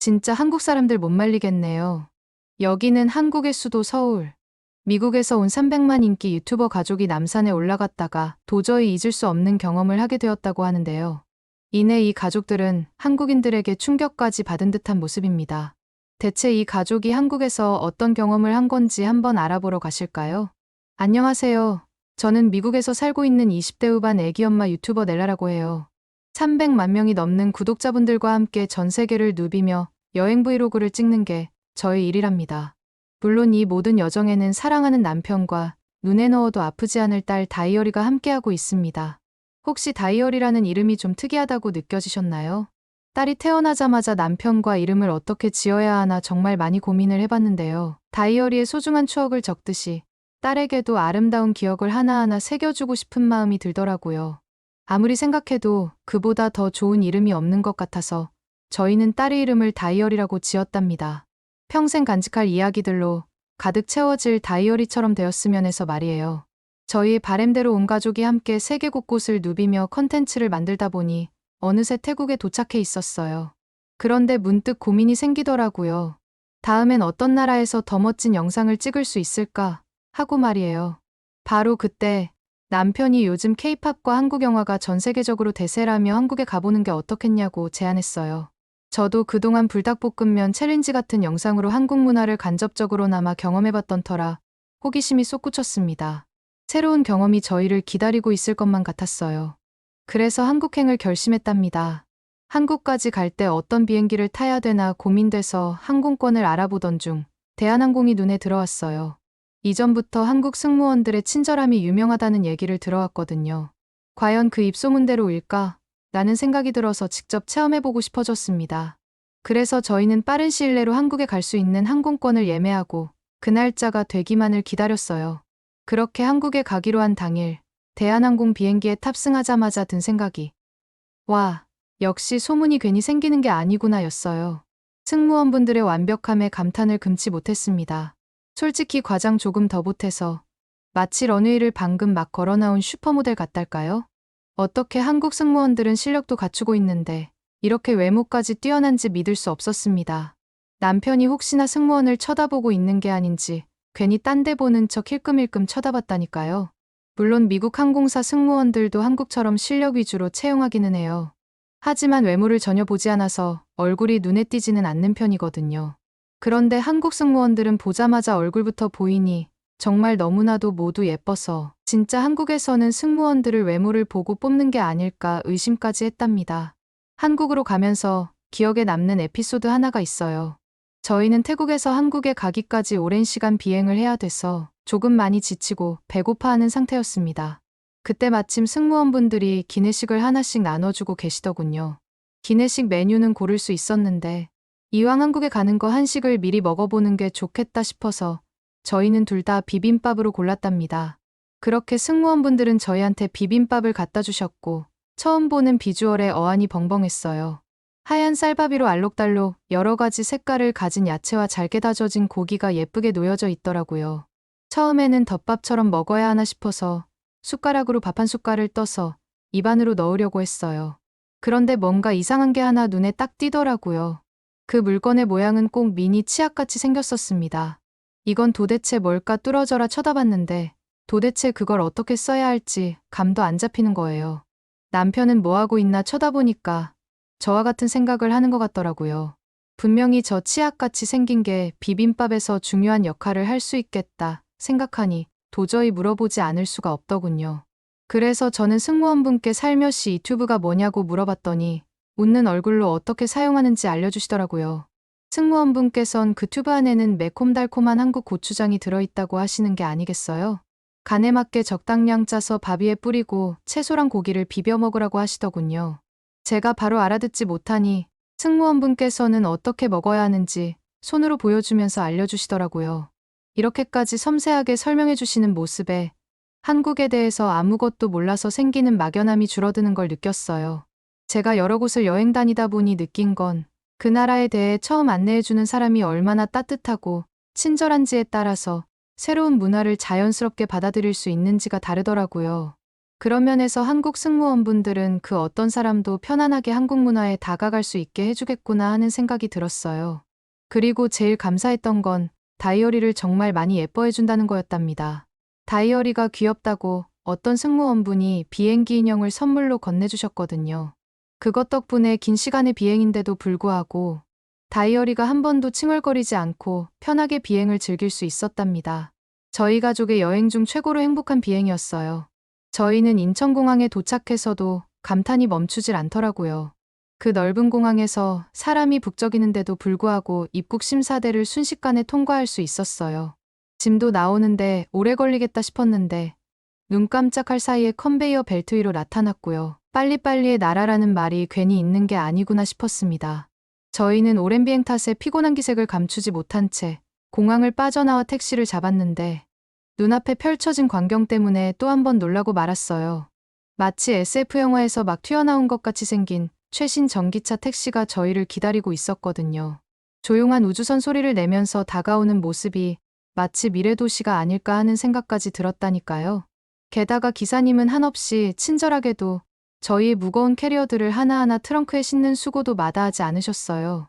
진짜 한국 사람들 못 말리겠네요. 여기는 한국의 수도 서울. 미국에서 온 300만 인기 유튜버 가족이 남산에 올라갔다가 도저히 잊을 수 없는 경험을 하게 되었다고 하는데요. 이내 이 가족들은 한국인들에게 충격까지 받은 듯한 모습입니다. 대체 이 가족이 한국에서 어떤 경험을 한 건지 한번 알아보러 가실까요? 안녕하세요. 저는 미국에서 살고 있는 20대 후반 애기 엄마 유튜버 넬라라고 해요. 300만 명이 넘는 구독자분들과 함께 전 세계를 누비며 여행 브이로그를 찍는 게 저의 일이랍니다. 물론 이 모든 여정에는 사랑하는 남편과 눈에 넣어도 아프지 않을 딸 다이어리가 함께하고 있습니다. 혹시 다이어리라는 이름이 좀 특이하다고 느껴지셨나요? 딸이 태어나자마자 남편과 이름을 어떻게 지어야 하나 정말 많이 고민을 해봤는데요. 다이어리에 소중한 추억을 적듯이 딸에게도 아름다운 기억을 하나하나 새겨주고 싶은 마음이 들더라고요. 아무리 생각해도 그보다 더 좋은 이름이 없는 것 같아서 저희는 딸의 이름을 다이어리라고 지었답니다. 평생 간직할 이야기들로 가득 채워질 다이어리처럼 되었으면 해서 말이에요. 저희의 바램대로 온 가족이 함께 세계 곳곳을 누비며 컨텐츠를 만들다 보니 어느새 태국에 도착해 있었어요. 그런데 문득 고민이 생기더라고요. 다음엔 어떤 나라에서 더 멋진 영상을 찍을 수 있을까 하고 말이에요. 바로 그때 남편이 요즘 케이팝과 한국 영화가 전 세계적으로 대세라며 한국에 가보는 게 어떻겠냐고 제안했어요. 저도 그동안 불닭볶음면 챌린지 같은 영상으로 한국 문화를 간접적으로나마 경험해봤던 터라 호기심이 솟구쳤습니다. 새로운 경험이 저희를 기다리고 있을 것만 같았어요. 그래서 한국행을 결심했답니다. 한국까지 갈 때 어떤 비행기를 타야 되나 고민돼서 항공권을 알아보던 중 대한항공이 눈에 들어왔어요. 이전부터 한국 승무원들의 친절함이 유명하다는 얘기를 들어왔거든요. 과연 그 입소문대로일까? 라는 생각이 들어서 직접 체험해보고 싶어졌습니다. 그래서 저희는 빠른 시일 내로 한국에 갈 수 있는 항공권을 예매하고 그 날짜가 되기만을 기다렸어요. 그렇게 한국에 가기로 한 당일 대한항공 비행기에 탑승하자마자 든 생각이 와, 역시 소문이 괜히 생기는 게 아니구나 였어요. 승무원분들의 완벽함에 감탄을 금치 못했습니다. 솔직히 과장 조금 더 보태서 마치 런웨이를 방금 막 걸어 나온 슈퍼모델 같달까요? 어떻게 한국 승무원들은 실력도 갖추고 있는데 이렇게 외모까지 뛰어난지 믿을 수 없었습니다. 남편이 혹시나 승무원을 쳐다보고 있는 게 아닌지 괜히 딴 데 보는 척 힐끔힐끔 쳐다봤다니까요. 물론 미국 항공사 승무원들도 한국처럼 실력 위주로 채용하기는 해요. 하지만 외모를 전혀 보지 않아서 얼굴이 눈에 띄지는 않는 편이거든요. 그런데 한국 승무원들은 보자마자 얼굴부터 보이니 정말 너무나도 모두 예뻐서 진짜 한국에서는 승무원들을 외모를 보고 뽑는 게 아닐까 의심까지 했답니다. 한국으로 가면서 기억에 남는 에피소드 하나가 있어요. 저희는 태국에서 한국에 가기까지 오랜 시간 비행을 해야 돼서 조금 많이 지치고 배고파하는 상태였습니다. 그때 마침 승무원분들이 기내식을 하나씩 나눠주고 계시더군요. 기내식 메뉴는 고를 수 있었는데 이왕 한국에 가는 거 한식을 미리 먹어보는 게 좋겠다 싶어서 저희는 둘 다 비빔밥으로 골랐답니다. 그렇게 승무원분들은 저희한테 비빔밥을 갖다 주셨고 처음 보는 비주얼에 어안이 벙벙했어요. 하얀 쌀밥위로 알록달록 여러 가지 색깔을 가진 야채와 잘게 다져진 고기가 예쁘게 놓여져 있더라고요. 처음에는 덮밥처럼 먹어야 하나 싶어서 숟가락으로 밥 한 숟갈을 떠서 입 안으로 넣으려고 했어요. 그런데 뭔가 이상한 게 하나 눈에 딱 띄더라고요. 그 물건의 모양은 꼭 미니 치약같이 생겼었습니다. 이건 도대체 뭘까 뚫어져라 쳐다봤는데 도대체 그걸 어떻게 써야 할지 감도 안 잡히는 거예요. 남편은 뭐하고 있나 쳐다보니까 저와 같은 생각을 하는 것 같더라고요. 분명히 저 치약같이 생긴 게 비빔밥에서 중요한 역할을 할 수 있겠다 생각하니 도저히 물어보지 않을 수가 없더군요. 그래서 저는 승무원분께 살며시 이 튜브가 뭐냐고 물어봤더니 웃는 얼굴로 어떻게 사용하는지 알려주시더라고요. 승무원분께선 그 튜브 안에는 매콤달콤한 한국 고추장이 들어있다고 하시는 게 아니겠어요? 간에 맞게 적당량 짜서 밥 위에 뿌리고 채소랑 고기를 비벼 먹으라고 하시더군요. 제가 바로 알아듣지 못하니 승무원분께서는 어떻게 먹어야 하는지 손으로 보여주면서 알려주시더라고요. 이렇게까지 섬세하게 설명해 주시는 모습에 한국에 대해서 아무것도 몰라서 생기는 막연함이 줄어드는 걸 느꼈어요. 제가 여러 곳을 여행 다니다 보니 느낀 건 그 나라에 대해 처음 안내해주는 사람이 얼마나 따뜻하고 친절한지에 따라서 새로운 문화를 자연스럽게 받아들일 수 있는지가 다르더라고요. 그런 면에서 한국 승무원분들은 그 어떤 사람도 편안하게 한국 문화에 다가갈 수 있게 해주겠구나 하는 생각이 들었어요. 그리고 제일 감사했던 건 다이어리를 정말 많이 예뻐해준다는 거였답니다. 다이어리가 귀엽다고 어떤 승무원분이 비행기 인형을 선물로 건네주셨거든요. 그것 덕분에 긴 시간의 비행인데도 불구하고 다이어리가 한 번도 칭얼거리지 않고 편하게 비행을 즐길 수 있었답니다. 저희 가족의 여행 중 최고로 행복한 비행이었어요. 저희는 인천공항에 도착해서도 감탄이 멈추질 않더라고요. 그 넓은 공항에서 사람이 북적이는데도 불구하고 입국 심사대를 순식간에 통과할 수 있었어요. 짐도 나오는데 오래 걸리겠다 싶었는데 눈 깜짝할 사이에 컨베이어 벨트 위로 나타났고요. 빨리빨리의 나라라는 말이 괜히 있는 게 아니구나 싶었습니다. 저희는 오랜 비행 탓에 피곤한 기색을 감추지 못한 채 공항을 빠져나와 택시를 잡았는데 눈앞에 펼쳐진 광경 때문에 또 한 번 놀라고 말았어요. 마치 SF 영화에서 막 튀어나온 것 같이 생긴 최신 전기차 택시가 저희를 기다리고 있었거든요. 조용한 우주선 소리를 내면서 다가오는 모습이 마치 미래도시가 아닐까 하는 생각까지 들었다니까요. 게다가 기사님은 한없이 친절하게도 저희의 무거운 캐리어들을 하나하나 트렁크에 싣는 수고도 마다하지 않으셨어요.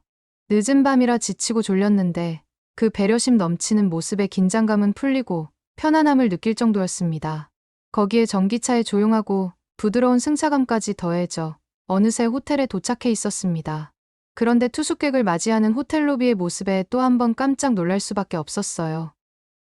늦은 밤이라 지치고 졸렸는데 그 배려심 넘치는 모습에 긴장감은 풀리고 편안함을 느낄 정도였습니다. 거기에 전기차의 조용하고 부드러운 승차감까지 더해져 어느새 호텔에 도착해 있었습니다. 그런데 투숙객을 맞이하는 호텔 로비의 모습에 또 한 번 깜짝 놀랄 수밖에 없었어요.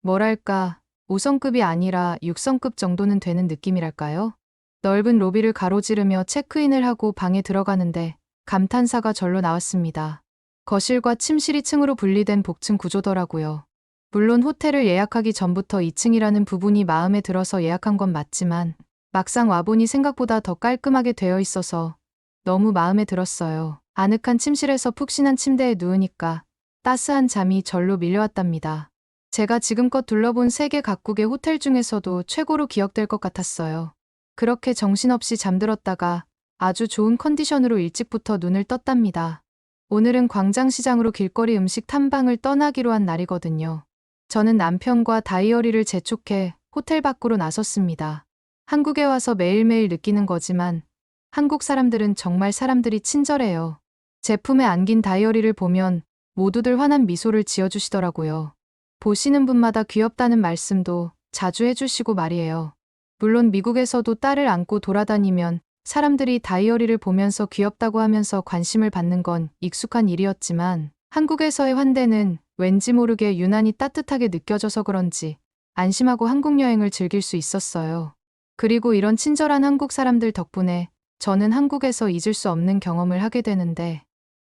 뭐랄까, 5성급이 아니라 6성급 정도는 되는 느낌이랄까요? 넓은 로비를 가로지르며 체크인을 하고 방에 들어가는데 감탄사가 절로 나왔습니다. 거실과 침실이 층으로 분리된 복층 구조더라고요. 물론 호텔을 예약하기 전부터 2층이라는 부분이 마음에 들어서 예약한 건 맞지만 막상 와보니 생각보다 더 깔끔하게 되어 있어서 너무 마음에 들었어요. 아늑한 침실에서 푹신한 침대에 누우니까 따스한 잠이 절로 밀려왔답니다. 제가 지금껏 둘러본 세계 각국의 호텔 중에서도 최고로 기억될 것 같았어요. 그렇게 정신없이 잠들었다가 아주 좋은 컨디션으로 일찍부터 눈을 떴답니다. 오늘은 광장시장으로 길거리 음식 탐방을 떠나기로 한 날이거든요. 저는 남편과 다이어리를 재촉해 호텔 밖으로 나섰습니다. 한국에 와서 매일매일 느끼는 거지만 한국 사람들은 정말 사람들이 친절해요. 제품에 안긴 다이어리를 보면 모두들 환한 미소를 지어주시더라고요. 보시는 분마다 귀엽다는 말씀도 자주 해주시고 말이에요. 물론 미국에서도 딸을 안고 돌아다니면 사람들이 다이어리를 보면서 귀엽다고 하면서 관심을 받는 건 익숙한 일이었지만 한국에서의 환대는 왠지 모르게 유난히 따뜻하게 느껴져서 그런지 안심하고 한국 여행을 즐길 수 있었어요. 그리고 이런 친절한 한국 사람들 덕분에 저는 한국에서 잊을 수 없는 경험을 하게 되는데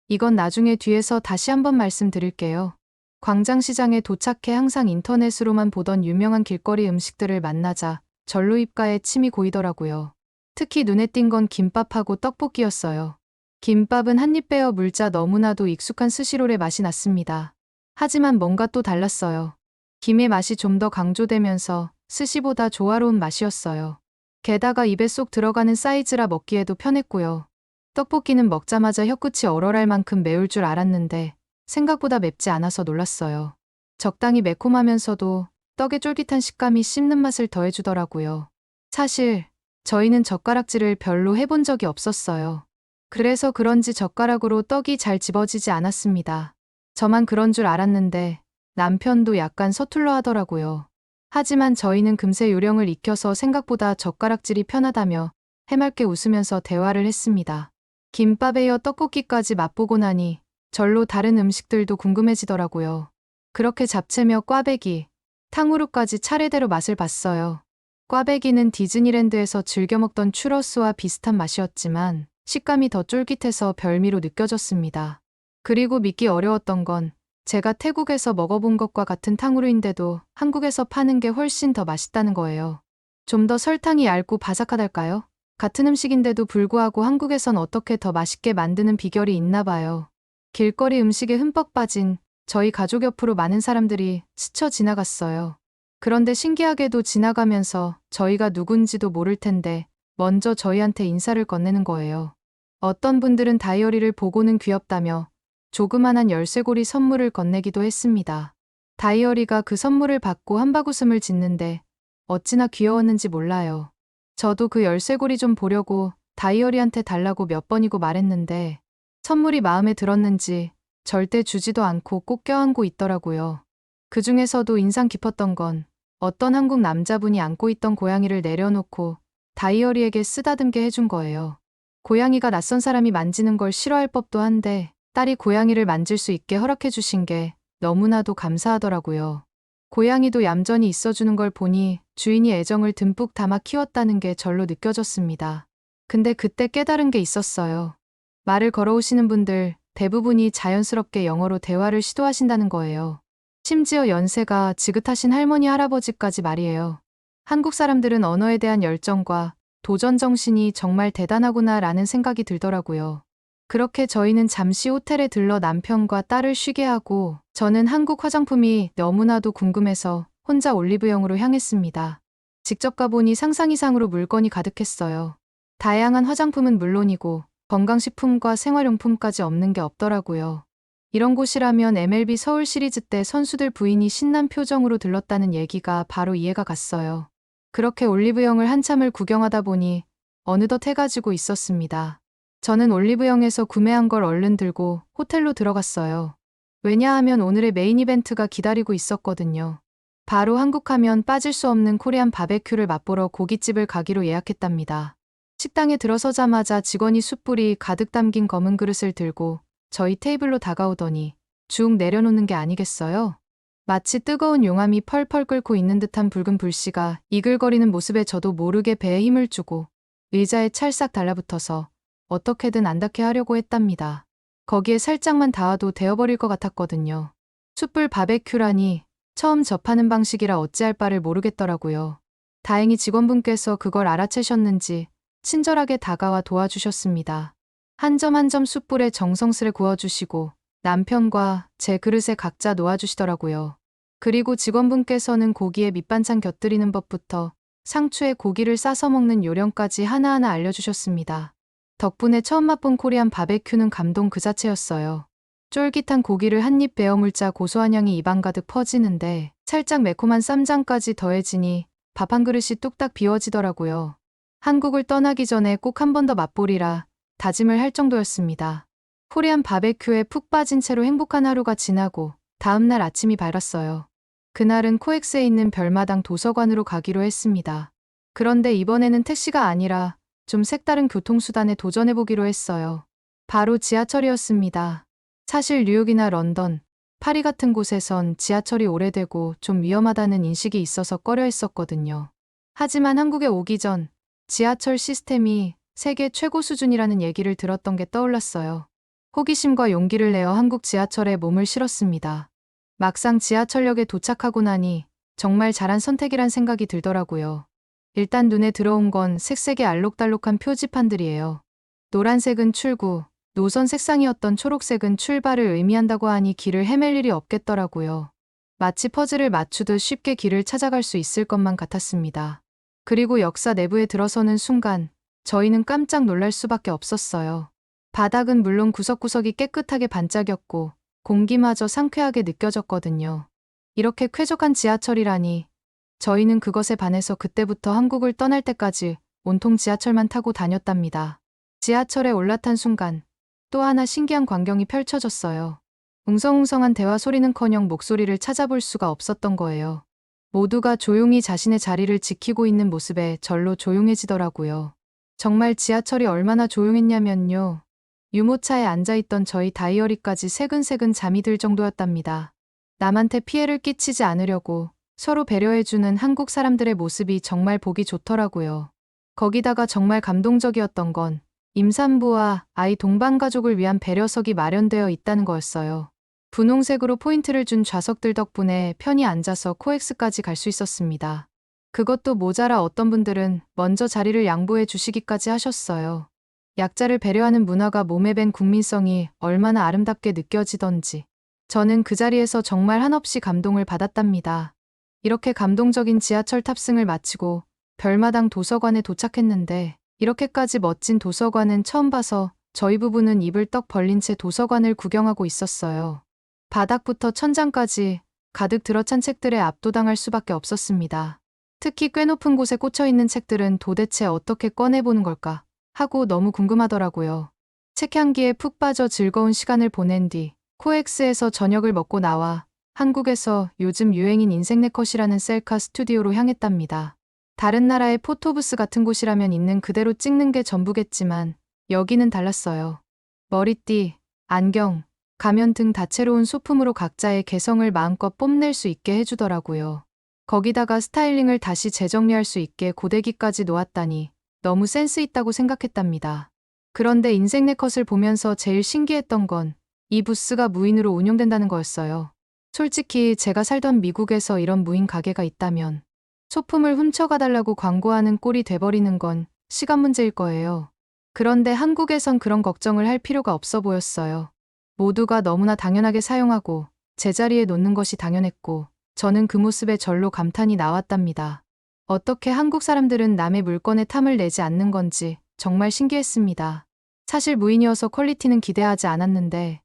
이건 나중에 뒤에서 다시 한번 말씀드릴게요. 광장시장에 도착해 항상 인터넷으로만 보던 유명한 길거리 음식들을 만나자 절로 입가에 침이 고이더라고요. 특히 눈에 띈 건 김밥하고 떡볶이였어요. 김밥은 한 입 베어 물자 너무나도 익숙한 스시롤의 맛이 났습니다. 하지만 뭔가 또 달랐어요. 김의 맛이 좀 더 강조되면서 스시보다 조화로운 맛이었어요. 게다가 입에 쏙 들어가는 사이즈라 먹기에도 편했고요. 떡볶이는 먹자마자 혀끝이 얼얼할 만큼 매울 줄 알았는데 생각보다 맵지 않아서 놀랐어요. 적당히 매콤하면서도 떡의 쫄깃한 식감이 씹는 맛을 더해주더라고요. 사실 저희는 젓가락질을 별로 해본 적이 없었어요. 그래서 그런지 젓가락으로 떡이 잘 집어지지 않았습니다. 저만 그런 줄 알았는데 남편도 약간 서툴러 하더라고요. 하지만 저희는 금세 요령을 익혀서 생각보다 젓가락질이 편하다며 해맑게 웃으면서 대화를 했습니다. 김밥에 이어 떡볶이까지 맛보고 나니 절로 다른 음식들도 궁금해지더라고요. 그렇게 잡채며 꽈배기, 탕후루까지 차례대로 맛을 봤어요. 꽈배기는 디즈니랜드에서 즐겨 먹던 추러스와 비슷한 맛이었지만 식감이 더 쫄깃해서 별미로 느껴졌습니다. 그리고 믿기 어려웠던 건 제가 태국에서 먹어본 것과 같은 탕후루인데도 한국에서 파는 게 훨씬 더 맛있다는 거예요. 좀 더 설탕이 얇고 바삭하달까요? 같은 음식인데도 불구하고 한국에선 어떻게 더 맛있게 만드는 비결이 있나 봐요. 길거리 음식에 흠뻑 빠진 저희 가족 옆으로 많은 사람들이 스쳐 지나갔어요. 그런데 신기하게도 지나가면서 저희가 누군지도 모를 텐데 먼저 저희한테 인사를 건네는 거예요. 어떤 분들은 다이어리를 보고는 귀엽다며 조그만한 열쇠고리 선물을 건네기도 했습니다. 다이어리가 그 선물을 받고 한바구음을 짓는데 어찌나 귀여웠는지 몰라요. 저도 그 열쇠고리 좀 보려고 다이어리한테 달라고 몇 번이고 말했는데 선물이 마음에 들었는지 절대 주지도 않고 꼭 껴안고 있더라고요. 그 중에서도 인상 깊었던 건 어떤 한국 남자분이 안고 있던 고양이를 내려놓고 다이어리에게 쓰다듬게 해준 거예요. 고양이가 낯선 사람이 만지는 걸 싫어할 법도 한데 딸이 고양이를 만질 수 있게 허락해 주신 게 너무나도 감사하더라고요. 고양이도 얌전히 있어주는 걸 보니 주인이 애정을 듬뿍 담아 키웠다는 게 절로 느껴졌습니다. 근데 그때 깨달은 게 있었어요. 말을 걸어오시는 분들 대부분이 자연스럽게 영어로 대화를 시도하신다는 거예요. 심지어 연세가 지긋하신 할머니 할아버지까지 말이에요. 한국 사람들은 언어에 대한 열정과 도전 정신이 정말 대단하구나 라는 생각이 들더라고요. 그렇게 저희는 잠시 호텔에 들러 남편과 딸을 쉬게 하고 저는 한국 화장품이 너무나도 궁금해서 혼자 올리브영으로 향했습니다. 직접 가보니 상상 이상으로 물건이 가득했어요. 다양한 화장품은 물론이고 건강식품과 생활용품까지 없는 게 없더라고요. 이런 곳이라면 MLB 서울 시리즈 때 선수들 부인이 신난 표정으로 들렀다는 얘기가 바로 이해가 갔어요. 그렇게 올리브영을 한참을 구경하다 보니 어느덧 해가 지고 있었습니다. 저는 올리브영에서 구매한 걸 얼른 들고 호텔로 들어갔어요. 왜냐하면 오늘의 메인 이벤트가 기다리고 있었거든요. 바로 한국하면 빠질 수 없는 코리안 바베큐를 맛보러 고깃집을 가기로 예약했답니다. 식당에 들어서자마자 직원이 숯불이 가득 담긴 검은 그릇을 들고 저희 테이블로 다가오더니 쭉 내려놓는 게 아니겠어요? 마치 뜨거운 용암이 펄펄 끓고 있는 듯한 붉은 불씨가 이글거리는 모습에 저도 모르게 배에 힘을 주고 의자에 찰싹 달라붙어서 어떻게든 안 닿게 하려고 했답니다. 거기에 살짝만 닿아도 데워버릴 것 같았거든요. 숯불 바베큐라니 처음 접하는 방식이라 어찌할 바를 모르겠더라고요. 다행히 직원분께서 그걸 알아채셨는지 친절하게 다가와 도와주셨습니다. 한 점 한 점 숯불에 정성스레 구워주시고 남편과 제 그릇에 각자 놓아주시더라고요. 그리고 직원분께서는 고기에 밑반찬 곁들이는 법부터 상추에 고기를 싸서 먹는 요령까지 하나하나 알려주셨습니다. 덕분에 처음 맛본 코리안 바베큐는 감동 그 자체였어요. 쫄깃한 고기를 한 입 베어 물자 고소한 향이 입안 가득 퍼지는데 살짝 매콤한 쌈장까지 더해지니 밥 한 그릇이 뚝딱 비워지더라고요. 한국을 떠나기 전에 꼭 한 번 더 맛보리라 다짐을 할 정도였습니다. 코리안 바베큐에 푹 빠진 채로 행복한 하루가 지나고 다음날 아침이 밝았어요. 그날은 코엑스에 있는 별마당 도서관으로 가기로 했습니다. 그런데 이번에는 택시가 아니라 좀 색다른 교통수단에 도전해보기로 했어요. 바로 지하철이었습니다. 사실 뉴욕이나 런던, 파리 같은 곳에선 지하철이 오래되고 좀 위험하다는 인식이 있어서 꺼려했었거든요. 하지만 한국에 오기 전 지하철 시스템이 세계 최고 수준이라는 얘기를 들었던 게 떠올랐어요. 호기심과 용기를 내어 한국 지하철에 몸을 실었습니다. 막상 지하철역에 도착하고 나니 정말 잘한 선택이란 생각이 들더라고요. 일단 눈에 들어온 건 색색의 알록달록한 표지판들이에요. 노란색은 출구, 노선 색상이었던 초록색은 출발을 의미한다고 하니 길을 헤맬 일이 없겠더라고요. 마치 퍼즐을 맞추듯 쉽게 길을 찾아갈 수 있을 것만 같았습니다. 그리고 역사 내부에 들어서는 순간 저희는 깜짝 놀랄 수밖에 없었어요. 바닥은 물론 구석구석이 깨끗하게 반짝였고 공기마저 상쾌하게 느껴졌거든요. 이렇게 쾌적한 지하철이라니 저희는 그것에 반해서 그때부터 한국을 떠날 때까지 온통 지하철만 타고 다녔답니다. 지하철에 올라탄 순간 또 하나 신기한 광경이 펼쳐졌어요. 웅성웅성한 대화 소리는커녕 목소리를 찾아볼 수가 없었던 거예요. 모두가 조용히 자신의 자리를 지키고 있는 모습에 절로 조용해지더라고요. 정말 지하철이 얼마나 조용했냐면요. 유모차에 앉아있던 저희 다이어리까지 새근새근 잠이 들 정도였답니다. 남한테 피해를 끼치지 않으려고 서로 배려해주는 한국 사람들의 모습이 정말 보기 좋더라고요. 거기다가 정말 감동적이었던 건 임산부와 아이 동반 가족을 위한 배려석이 마련되어 있다는 거였어요. 분홍색으로 포인트를 준 좌석들 덕분에 편히 앉아서 코엑스까지 갈 수 있었습니다. 그것도 모자라 어떤 분들은 먼저 자리를 양보해 주시기까지 하셨어요. 약자를 배려하는 문화가 몸에 밴 국민성이 얼마나 아름답게 느껴지던지 저는 그 자리에서 정말 한없이 감동을 받았답니다. 이렇게 감동적인 지하철 탑승을 마치고 별마당 도서관에 도착했는데 이렇게까지 멋진 도서관은 처음 봐서 저희 부부는 입을 떡 벌린 채 도서관을 구경하고 있었어요. 바닥부터 천장까지 가득 들어찬 책들에 압도당할 수밖에 없었습니다. 특히 꽤 높은 곳에 꽂혀 있는 책들은 도대체 어떻게 꺼내보는 걸까 하고 너무 궁금하더라고요. 책 향기에 푹 빠져 즐거운 시간을 보낸 뒤 코엑스에서 저녁을 먹고 나와 한국에서 요즘 유행인 인생네컷이라는 셀카 스튜디오로 향했답니다. 다른 나라의 포토부스 같은 곳이라면 있는 그대로 찍는 게 전부겠지만 여기는 달랐어요. 머리띠, 안경, 가면 등 다채로운 소품으로 각자의 개성을 마음껏 뽐낼 수 있게 해주더라고요. 거기다가 스타일링을 다시 재정리할 수 있게 고데기까지 놓았다니 너무 센스 있다고 생각했답니다. 그런데 인생네컷을 보면서 제일 신기했던 건 이 부스가 무인으로 운영된다는 거였어요. 솔직히 제가 살던 미국에서 이런 무인 가게가 있다면 소품을 훔쳐가달라고 광고하는 꼴이 돼버리는 건 시간 문제일 거예요. 그런데 한국에선 그런 걱정을 할 필요가 없어 보였어요. 모두가 너무나 당연하게 사용하고 제자리에 놓는 것이 당연했고 저는 그 모습에 절로 감탄이 나왔답니다. 어떻게 한국 사람들은 남의 물건에 탐을 내지 않는 건지 정말 신기했습니다. 사실 무인이어서 퀄리티는 기대하지 않았는데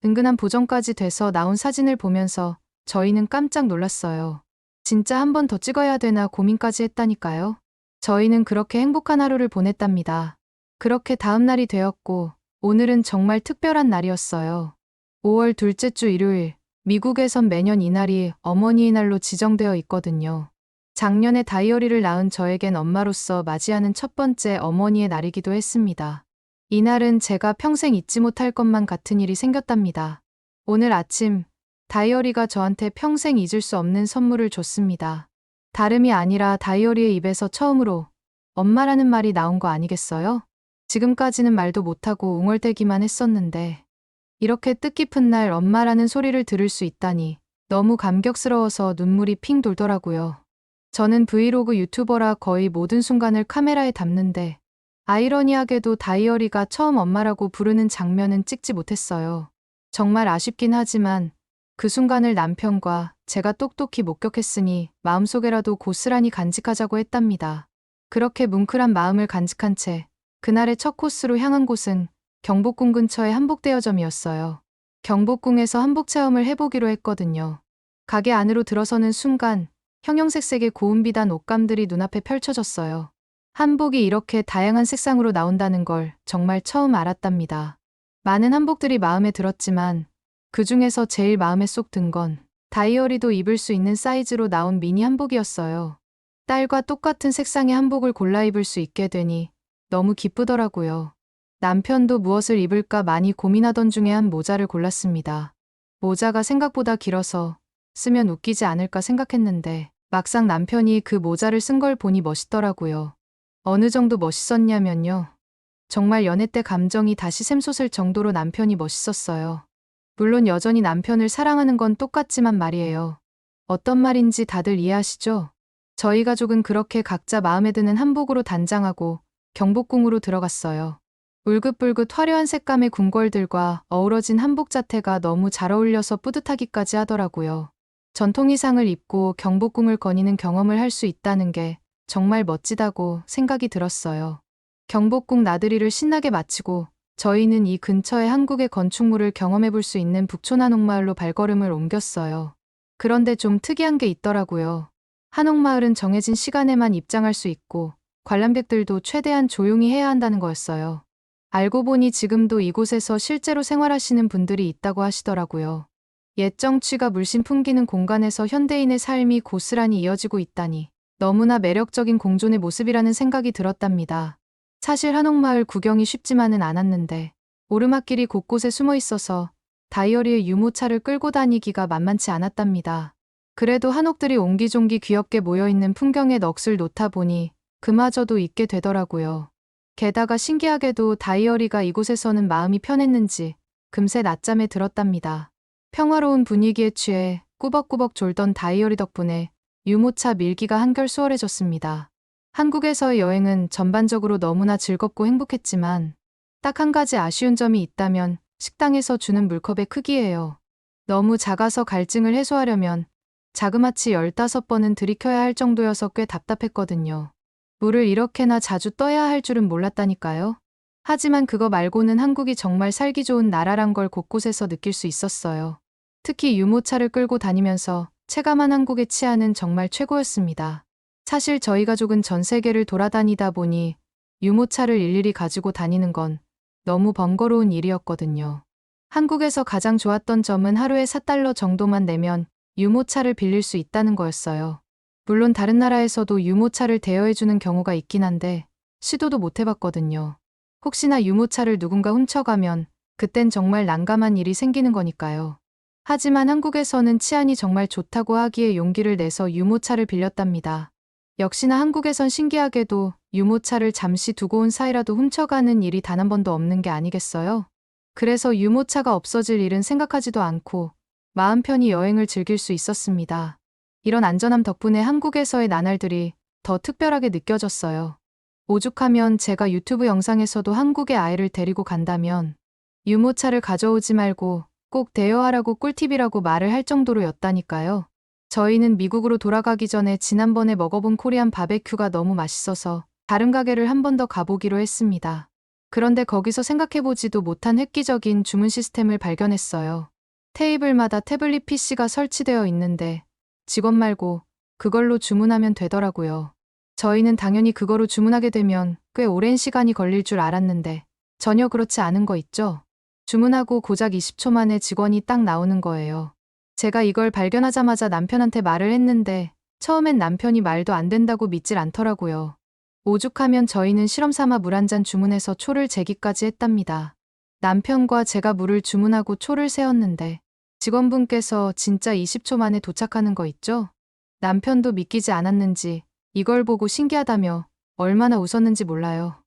은근한 보정까지 돼서 나온 사진을 보면서 저희는 깜짝 놀랐어요. 진짜 한 번 더 찍어야 되나 고민까지 했다니까요. 저희는 그렇게 행복한 하루를 보냈답니다. 그렇게 다음 날이 되었고 오늘은 정말 특별한 날이었어요. 5월 둘째 주 일요일, 미국에선 매년 이날이 어머니의 날로 지정되어 있거든요. 작년에 다이어리를 낳은 저에겐 엄마로서 맞이하는 첫 번째 어머니의 날이기도 했습니다. 이날은 제가 평생 잊지 못할 것만 같은 일이 생겼답니다. 오늘 아침 다이어리가 저한테 평생 잊을 수 없는 선물을 줬습니다. 다름이 아니라 다이어리의 입에서 처음으로 엄마라는 말이 나온 거 아니겠어요? 지금까지는 말도 못하고 웅얼대기만 했었는데 이렇게 뜻깊은 날 엄마라는 소리를 들을 수 있다니 너무 감격스러워서 눈물이 핑 돌더라고요. 저는 브이로그 유튜버라 거의 모든 순간을 카메라에 담는데 아이러니하게도 다이어리가 처음 엄마라고 부르는 장면은 찍지 못했어요. 정말 아쉽긴 하지만 그 순간을 남편과 제가 똑똑히 목격했으니 마음속에라도 고스란히 간직하자고 했답니다. 그렇게 뭉클한 마음을 간직한 채 그날의 첫 코스로 향한 곳은 경복궁 근처의 한복대여점이었어요. 경복궁에서 한복 체험을 해보기로 했거든요. 가게 안으로 들어서는 순간 형형색색의 고운 비단 옷감들이 눈앞에 펼쳐졌어요. 한복이 이렇게 다양한 색상으로 나온다는 걸 정말 처음 알았답니다. 많은 한복들이 마음에 들었지만 그 중에서 제일 마음에 쏙 든 건 다이어리도 입을 수 있는 사이즈로 나온 미니 한복이었어요. 딸과 똑같은 색상의 한복을 골라 입을 수 있게 되니 너무 기쁘더라고요. 남편도 무엇을 입을까 많이 고민하던 중에 한 모자를 골랐습니다. 모자가 생각보다 길어서 쓰면 웃기지 않을까 생각했는데 막상 남편이 그 모자를 쓴 걸 보니 멋있더라고요. 어느 정도 멋있었냐면요. 정말 연애 때 감정이 다시 샘솟을 정도로 남편이 멋있었어요. 물론 여전히 남편을 사랑하는 건 똑같지만 말이에요. 어떤 말인지 다들 이해하시죠? 저희 가족은 그렇게 각자 마음에 드는 한복으로 단장하고 경복궁으로 들어갔어요. 울긋불긋 화려한 색감의 궁궐들과 어우러진 한복 자태가 너무 잘 어울려서 뿌듯하기까지 하더라고요. 전통 의상을 입고 경복궁을 거니는 경험을 할 수 있다는 게 정말 멋지다고 생각이 들었어요. 경복궁 나들이를 신나게 마치고 저희는 이 근처의 한국의 건축물을 경험해 볼 수 있는 북촌 한옥마을로 발걸음을 옮겼어요. 그런데 좀 특이한 게 있더라고요. 한옥마을은 정해진 시간에만 입장할 수 있고 관람객들도 최대한 조용히 해야 한다는 거였어요. 알고 보니 지금도 이곳에서 실제로 생활하시는 분들이 있다고 하시더라고요. 옛 정취가 물씬 풍기는 공간에서 현대인의 삶이 고스란히 이어지고 있다니 너무나 매력적인 공존의 모습이라는 생각이 들었답니다. 사실 한옥마을 구경이 쉽지만은 않았는데 오르막길이 곳곳에 숨어 있어서 다이어리의 유모차를 끌고 다니기가 만만치 않았답니다. 그래도 한옥들이 옹기종기 귀엽게 모여있는 풍경에 넋을 놓다 보니 그마저도 잊게 되더라고요. 게다가 신기하게도 다이어리가 이곳에서는 마음이 편했는지 금세 낮잠에 들었답니다. 평화로운 분위기에 취해 꾸벅꾸벅 졸던 다이어리 덕분에 유모차 밀기가 한결 수월해졌습니다. 한국에서의 여행은 전반적으로 너무나 즐겁고 행복했지만 딱 한 가지 아쉬운 점이 있다면 식당에서 주는 물컵의 크기예요. 너무 작아서 갈증을 해소하려면 자그마치 15번은 들이켜야 할 정도여서 꽤 답답했거든요. 물을 이렇게나 자주 떠야 할 줄은 몰랐다니까요. 하지만 그거 말고는 한국이 정말 살기 좋은 나라란 걸 곳곳에서 느낄 수 있었어요. 특히 유모차를 끌고 다니면서 체감한 한국의 치안은 정말 최고였습니다. 사실 저희 가족은 전 세계를 돌아다니다 보니 유모차를 일일이 가지고 다니는 건 너무 번거로운 일이었거든요. 한국에서 가장 좋았던 점은 하루에 4달러 정도만 내면 유모차를 빌릴 수 있다는 거였어요. 물론 다른 나라에서도 유모차를 대여해주는 경우가 있긴 한데 시도도 못 해봤거든요. 혹시나 유모차를 누군가 훔쳐가면 그땐 정말 난감한 일이 생기는 거니까요. 하지만 한국에서는 치안이 정말 좋다고 하기에 용기를 내서 유모차를 빌렸답니다. 역시나 한국에선 신기하게도 유모차를 잠시 두고 온 사이라도 훔쳐가는 일이 단 한 번도 없는 게 아니겠어요? 그래서 유모차가 없어질 일은 생각하지도 않고 마음 편히 여행을 즐길 수 있었습니다. 이런 안전함 덕분에 한국에서의 나날들이 더 특별하게 느껴졌어요. 오죽하면 제가 유튜브 영상에서도 한국에 아이를 데리고 간다면 유모차를 가져오지 말고 꼭 대여하라고 꿀팁이라고 말을 할 정도로였다니까요. 저희는 미국으로 돌아가기 전에 지난번에 먹어본 코리안 바베큐가 너무 맛있어서 다른 가게를 한 번 더 가보기로 했습니다. 그런데 거기서 생각해보지도 못한 획기적인 주문 시스템을 발견했어요. 테이블마다 태블릿 PC가 설치되어 있는데 직원 말고 그걸로 주문하면 되더라고요. 저희는 당연히 그거로 주문하게 되면 꽤 오랜 시간이 걸릴 줄 알았는데 전혀 그렇지 않은 거 있죠? 주문하고 고작 20초 만에 직원이 딱 나오는 거예요. 제가 이걸 발견하자마자 남편한테 말을 했는데 처음엔 남편이 말도 안 된다고 믿질 않더라고요. 오죽하면 저희는 실험 삼아 물 한 잔 주문해서 초를 재기까지 했답니다. 남편과 제가 물을 주문하고 초를 세웠는데 직원분께서 진짜 20초 만에 도착하는 거 있죠? 남편도 믿기지 않았는지 이걸 보고 신기하다며 얼마나 웃었는지 몰라요.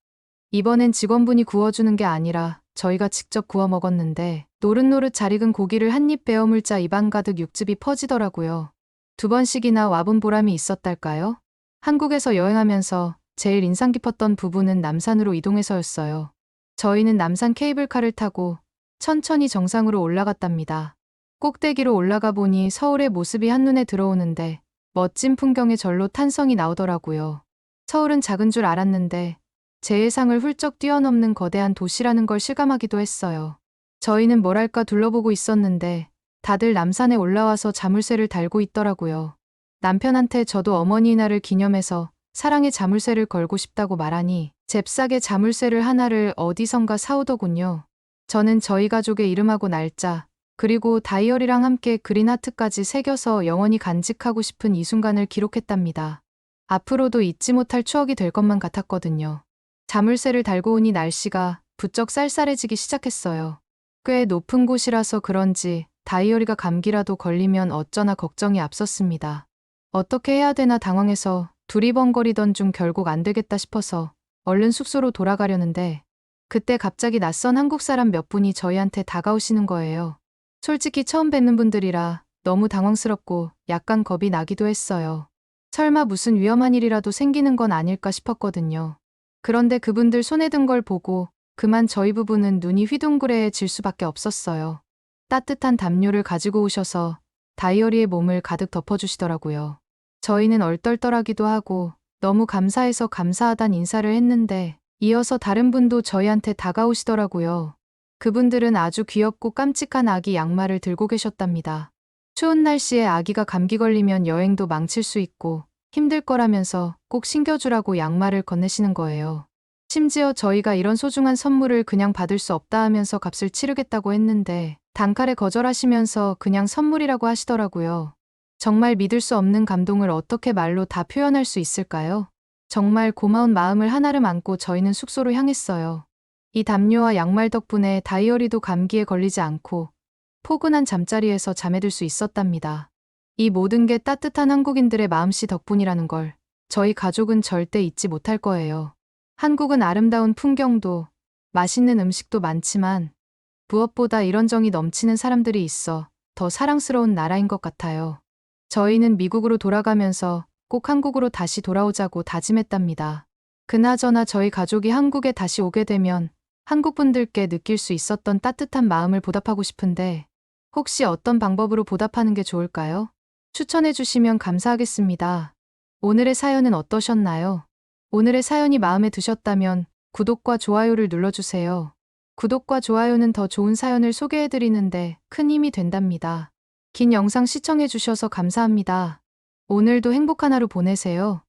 이번엔 직원분이 구워주는 게 아니라 저희가 직접 구워 먹었는데 노릇노릇 잘 익은 고기를 한 입 베어 물자 입안 가득 육즙이 퍼지더라고요. 2번씩이나 와본 보람이 있었달까요? 한국에서 여행하면서 제일 인상 깊었던 부분은 남산으로 이동해서였어요. 저희는 남산 케이블카를 타고 천천히 정상으로 올라갔답니다. 꼭대기로 올라가 보니 서울의 모습이 한눈에 들어오는데 멋진 풍경에 절로 탄성이 나오더라고요. 서울은 작은 줄 알았는데 제 예상을 훌쩍 뛰어넘는 거대한 도시라는 걸 실감하기도 했어요. 저희는 뭐랄까 둘러보고 있었는데 다들 남산에 올라와서 자물쇠를 달고 있더라고요. 남편한테 저도 어머니 날을 기념해서 사랑의 자물쇠를 걸고 싶다고 말하니 잽싸게 자물쇠를 하나를 어디선가 사오더군요. 저는 저희 가족의 이름하고 날짜, 그리고 다이어리랑 함께 그린 하트까지 새겨서 영원히 간직하고 싶은 이 순간을 기록했답니다. 앞으로도 잊지 못할 추억이 될 것만 같았거든요. 자물쇠를 달고 오니 날씨가 부쩍 쌀쌀해지기 시작했어요. 꽤 높은 곳이라서 그런지 다이어리가 감기라도 걸리면 어쩌나 걱정이 앞섰습니다. 어떻게 해야 되나 당황해서 두리번거리던 중 결국 안 되겠다 싶어서 얼른 숙소로 돌아가려는데 그때 갑자기 낯선 한국 사람 몇 분이 저희한테 다가오시는 거예요. 솔직히 처음 뵙는 분들이라 너무 당황스럽고 약간 겁이 나기도 했어요. 설마 무슨 위험한 일이라도 생기는 건 아닐까 싶었거든요. 그런데 그분들 손에 든 걸 보고 그만 저희 부부는 눈이 휘둥그레질 수밖에 없었어요. 따뜻한 담요를 가지고 오셔서 다이어리에 몸을 가득 덮어주시더라고요. 저희는 얼떨떨하기도 하고 너무 감사해서 감사하단 인사를 했는데 이어서 다른 분도 저희한테 다가오시더라고요. 그분들은 아주 귀엽고 깜찍한 아기 양말을 들고 계셨답니다. 추운 날씨에 아기가 감기 걸리면 여행도 망칠 수 있고 힘들 거라면서 꼭 신겨주라고 양말을 건네시는 거예요. 심지어 저희가 이런 소중한 선물을 그냥 받을 수 없다 하면서 값을 치르겠다고 했는데 단칼에 거절하시면서 그냥 선물이라고 하시더라고요. 정말 믿을 수 없는 감동을 어떻게 말로 다 표현할 수 있을까요? 정말 고마운 마음을 한아름 안고 저희는 숙소로 향했어요. 이 담요와 양말 덕분에 다이어리도 감기에 걸리지 않고 포근한 잠자리에서 잠에 들 수 있었답니다. 이 모든 게 따뜻한 한국인들의 마음씨 덕분이라는 걸 저희 가족은 절대 잊지 못할 거예요. 한국은 아름다운 풍경도 맛있는 음식도 많지만 무엇보다 이런 정이 넘치는 사람들이 있어 더 사랑스러운 나라인 것 같아요. 저희는 미국으로 돌아가면서 꼭 한국으로 다시 돌아오자고 다짐했답니다. 그나저나 저희 가족이 한국에 다시 오게 되면 한국 분들께 느낄 수 있었던 따뜻한 마음을 보답하고 싶은데 혹시 어떤 방법으로 보답하는 게 좋을까요? 추천해 주시면 감사하겠습니다. 오늘의 사연은 어떠셨나요? 오늘의 사연이 마음에 드셨다면 구독과 좋아요를 눌러주세요. 구독과 좋아요는 더 좋은 사연을 소개해드리는데 큰 힘이 된답니다. 긴 영상 시청해주셔서 감사합니다. 오늘도 행복한 하루 보내세요.